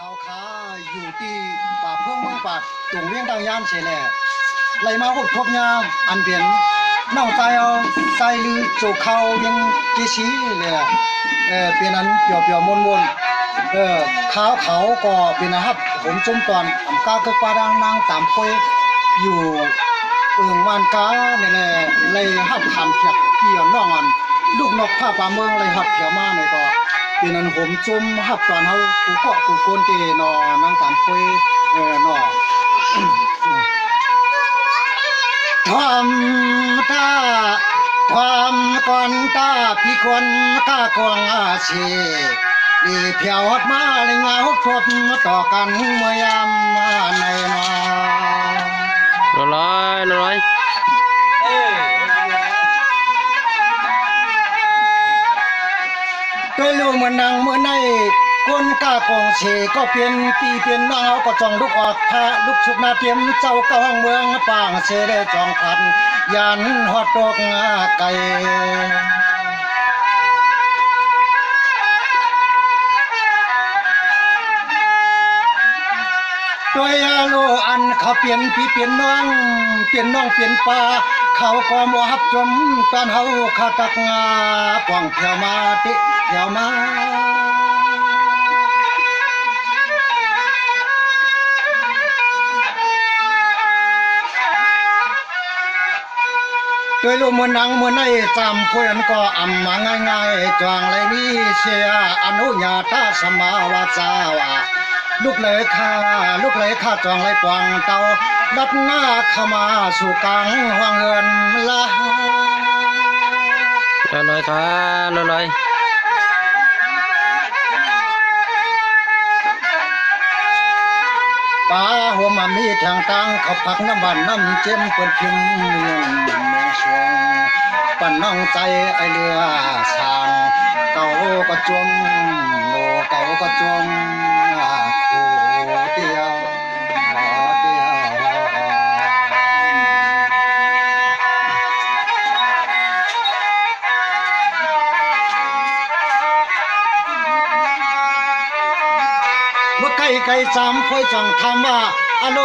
เขาขาอยู่ที่ป่าเพิ่งเมืองป่าตรงเวียงดังยานเฉยแหละไหลมาหุดพบยามอันเปลี่ยนน้องใจเอาใจลือโจกเขายังเจชีเลยเป็นนั้นเปียวเปียวมนมนขาวเขาก็เป็นนะครับผมจมตอนอำกาเกิดปาดังนางตามคอยอยู่วานกาเนี่ยแหละเลยหับขันเพียกเปียวน้องอันลูกนกผ้าป่าเมืองเลยหับเพียวมาเลยก็เป็นนั้นผมจมหับตอนเฮากูเกาะกูโกนเตนอนางตามคอยนอทำท่าทำก่อนตาพี่คนข้ากองอาชีดีเพียวฮอดมาเลยงาฮุบทบต่อกันเมื่อยามในนอร้อยตัวลูกมันนางเมื่อในก้นก้ากองเชก็เปลี่ยนปีเปลี่ยนนางก็จ้องลูกออกพาลูกชุบนาเตรียมเจ้าก้องเมืองปางเชได้จองพันยันฮอดดอกไก่ตัวยาโลอันเขาเปลี่ยนพี่เปลี่ยนน้องเปลี่ยนน้องเปลี่ยนปลาเขาก็มัวฮับจมตอนเฮาขาตักงาป้องเที่ยวมาติเที่ยวมาด้วยลูกมือนังมือในจำพูนก็อ่ำมาง่ายๆจวงเลยนี่เชียอนุญาตสมาวาจาวาลูกเลยข้าจองเลยปวงเตาดัดหน้าเข้ามาสู่กลางห้องเงินละร้อยครับร้อยป้าหัวมามีทางตังเขาพักน้ำวันน้ำเจ็มเปิดพิมพ์เมืองชวงปั่นน้องใจไอเรือสางเก่าก็จมโง่เก่าก็จมคู่เดียวเมื่อไก่จำค่อยจังทำว่าอะโล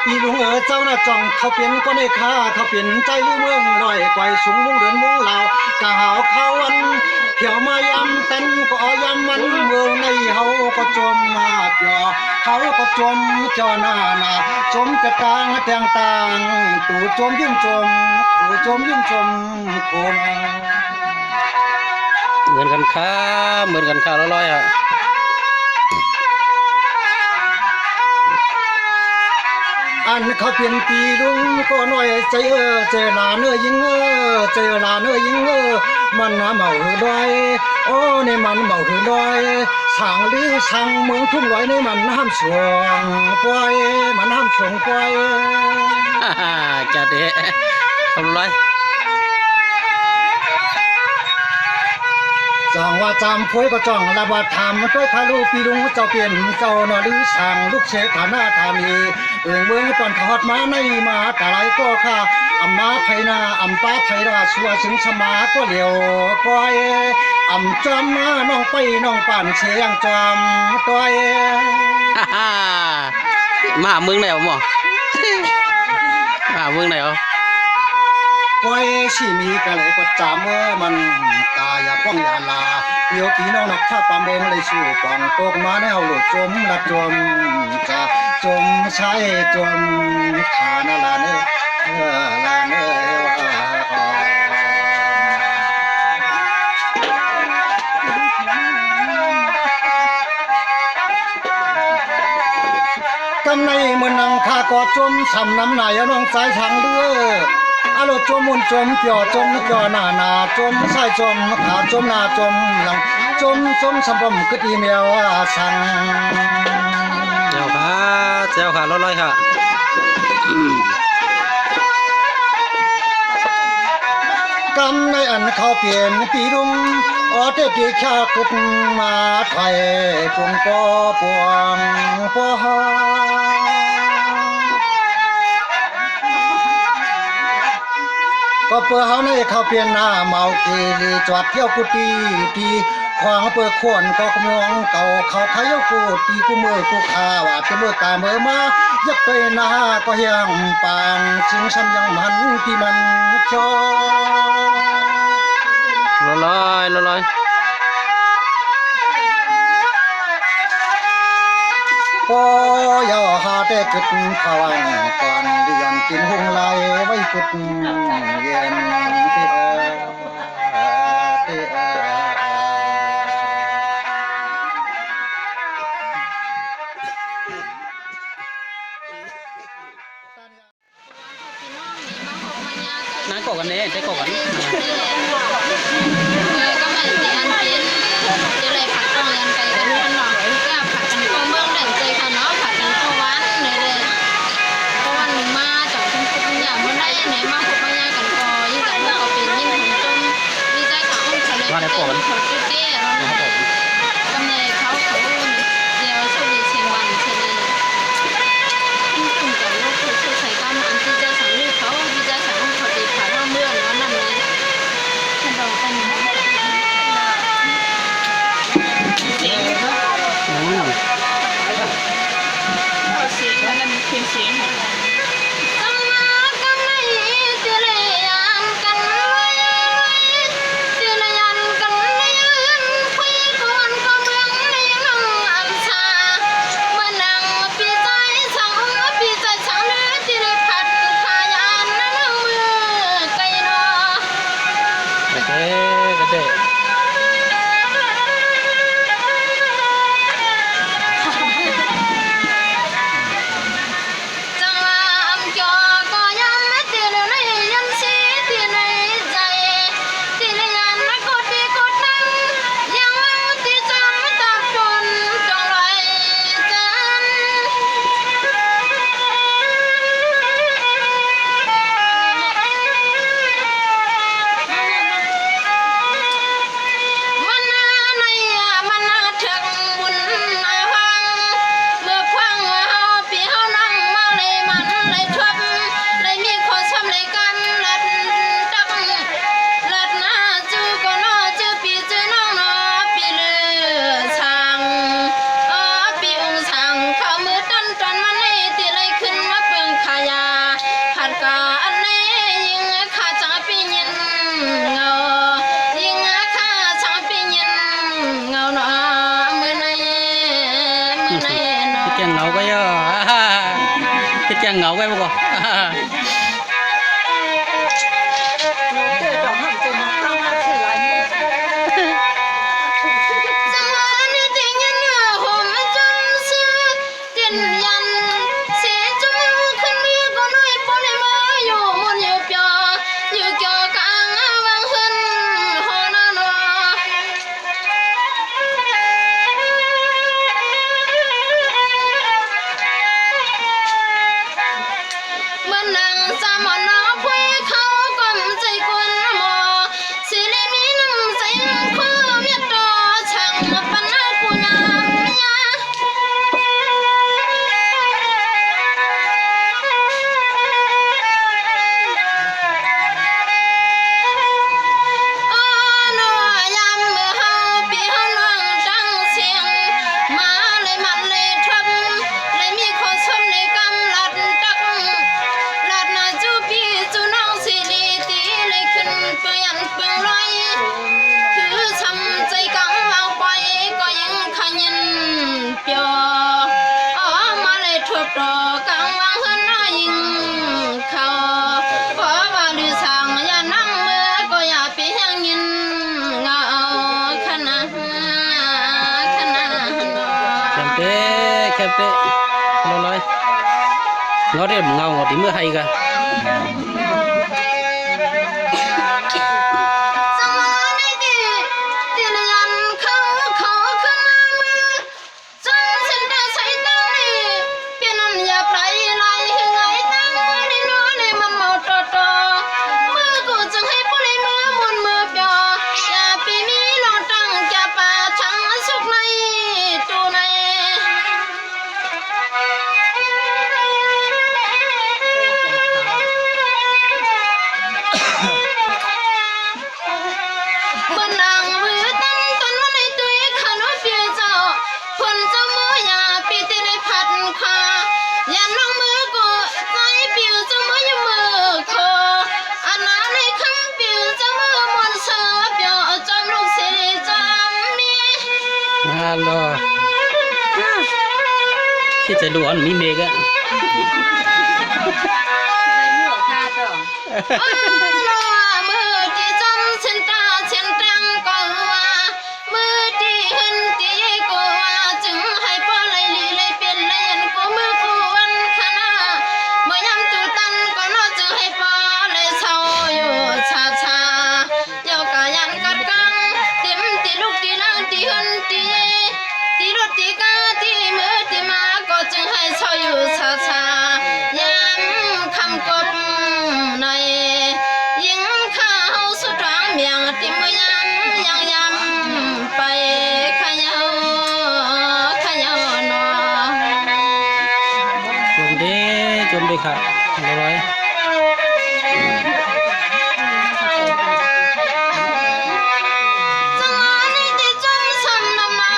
ปีลุงเจ้าน่ะจ่องเขาเป็นก็ในข้าเขาเป็นใจลือเมืองลอยไกวสูงมุงเดินมุงเหล่ากะหาวเขาวันเที่ยวมายำเต้นก็ยำมันเมืองในเฮาก็จมมาเปียเขาก็จมจอหน้าจมกระตางแตงต่างตู่จมยิ้มจมขู่จมยิ้มจมโคนเหมือนกันค่ะร้อยอ่ะอันเขาเปลี่ยนปีลุงก็หน่อยใจเจอหลานยิงเจอหลานยิงมันเมาหือดอยโอ้นี่มันเมาหือดอยสั่งลือสั่งเมืองทุ่งลอยในมันห้ามสวงปล่อยมันห้ามสวงปล่อยจัดเดะร้อยจ้องว่าจำพวยก็จ้องละว่าทำด้วยคาลูปีลุงเจ้าเปลี่ยนเจ้าหน่อลือสั่งลูกเชษฐานาธานีเมืองก่อนขอดมาในมาแต่ไรก็ข้าอำมาไพนาอำป้าไพราชัวสิงสมาก็เหลียวก้อยอำจอมมาน้องไปน้องปั่นเชียงจอมก้อยมาเมืองไหนหมอมาเมืองไหนก้อยชีมีกันเลยก็จำมันกายป้องยาลาเดี๋ยวพี่น้องนักท่าปามเองเลยสู้ปองตกมาในเอาหลุดจมละจมจะจมใช้จมขานาลาเนลาเนกำในมือนังข้าก็จมสำน้ำหนายน้องใจทางเลืออารมณ์จมมุนจมเกี่ยวจมเกี่ยวหนาจมใส่จมขาจมหนาจมหลังจมสมบกึดอีเมลสั่งเจ้าค่ะร้อยค่ะกำในอันเขาเปลี่ยนปีรุ่งเด็กข้ากึดมาไทยปวงปอปวงปอก็เพื่อเฮาในเขาเปลี่ยนหน้าเมากีลีจอดเที่ยวกุฏิที่ ขวางเปิดขวนก็ขมองเก่าเขาไทยกูตีกูมือกูขาว่าจะมือกาเมื่อมายักไปหน้าก็ยังปางจึงช้ำยังมันที่มันจอ ลอยลอย พออย่าหาแต่กึดผวังก่อนดิยอนกินหงไหลไว้กึดเย็นเตอเตอ น้ากกันเนี่ยได้กกัน ก็มาตีอันเป็นจะเลยผัดกองยันไปกันกันหน่อยก็ผัดกันกองเบื้องเด่นใจค่ะเนาะผัดกันกองวันเลยเพราะวันมาจากทุกทุกอย่างมันได้ไหนมาพบปัญญากันก็ยิ่งแต่เราเป็นยิ่งหุ่นจมดีใจกับองค์ทะเลเขาจุดเตี้ยแล้วนะกำเนิดเขาเดียวโชคดีเชียงวันเชียงเลยขึ้นกลุ่มกับลูกคือใส่กำอันที่จะสั่งลูกเขาดีใจสั่งองค์เขาดีผ่านเมื่อแล้วนั่นเลยฉันเราเป็น เด็ก แกงเหงาก็เยอะคิดแกงเหงาไว้บ่ก่อนแคบเตะลอยงอเรียบเงาดิเมื่อไฮกัน งดอที่จะดูอันมีเมกอะ มือที่จมเส้นตาเส้นตรังก็ว่ามือที่เห็นที่ก็ว่าจึงให้พ่อเลยลีเลยเปลี่ยนเลยยันกูมือกูวันขณะเมื่อยามตูตันก็นอจึงให้พ่อเลยเศร้าอยู่ชาชาเยากายันกัดกังเต็มที่ลูกที่ล่างที่เห็นที่รถที่กาที่มือที่มาก็จึงให้เศร้าอยู่ชาชายามคำกบในยิงข้าวสุดรังเมียงที่มือยำยังยำไปขยาวหนอ จมเด้ค่ะร้อย จังหวะนี้ที่จมซ้ำนำมา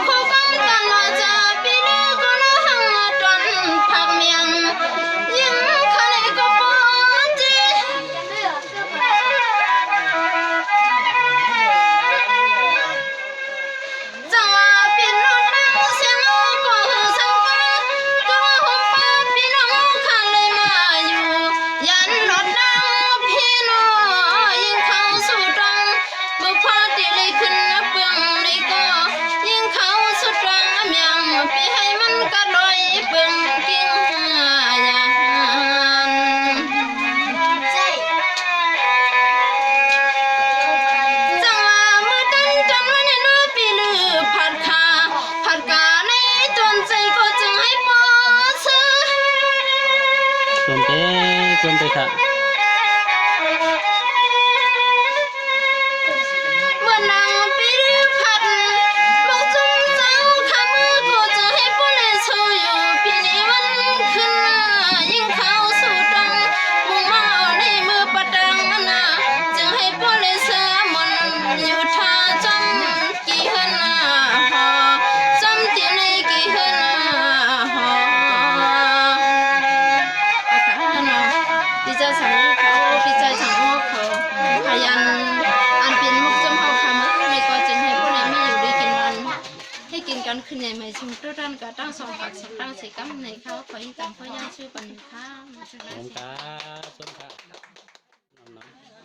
คู่กันกันมาจะปีเลือก็น้หังจนผักเมียงยิงข้าในก็ปอนจี จังหวะพี่น้องนั่งเสียงโอ้ก็สังกัดก็หุ่มป้าพี่น้องข้างเลยมาอยู่ยันรถดังพี่น้องยิงเข้าสู่ตรังบุพเพที่เลยขึ้นเบื้องเลยก็ยิงเข้าสู่ตรังเมียงไปให้มันกระโดยเบื้องกิ้งยัน จังหวะมือดันจนวันนี้ปีลือผัดกาในจนใจก็จึงให้ปอซื้อ จมเด้ค่ะ เมื่อนางปีลือผัดบอกจุ่มเจ้าข้ามือก็จึงให้ปอเลยสู้อยู่ปีนี้วันขึ้นยิ่งเข้าสู่ดังมุ่งมาเอาในมือประดังนะจึงให้ปอเลยเสือมนอยู่ท่าจำกี่เฮือนหอจำที่ในกี่เฮือนหอ พี่จะสั่งเขาพี่จะสั่งหม้อเขาพยันอันเป็นมุกจมเขาคำในก็จึงให้พวกนั้นมีอยู่ด้วยกินวันให้กินกันขึ้นในไม่ชิมตัวด้านก็ตั้งสองผักสองตั้งใส่กัมในเขาขอยิ่งกันเพราะย่างชื่อปันข้าว จมค่ะ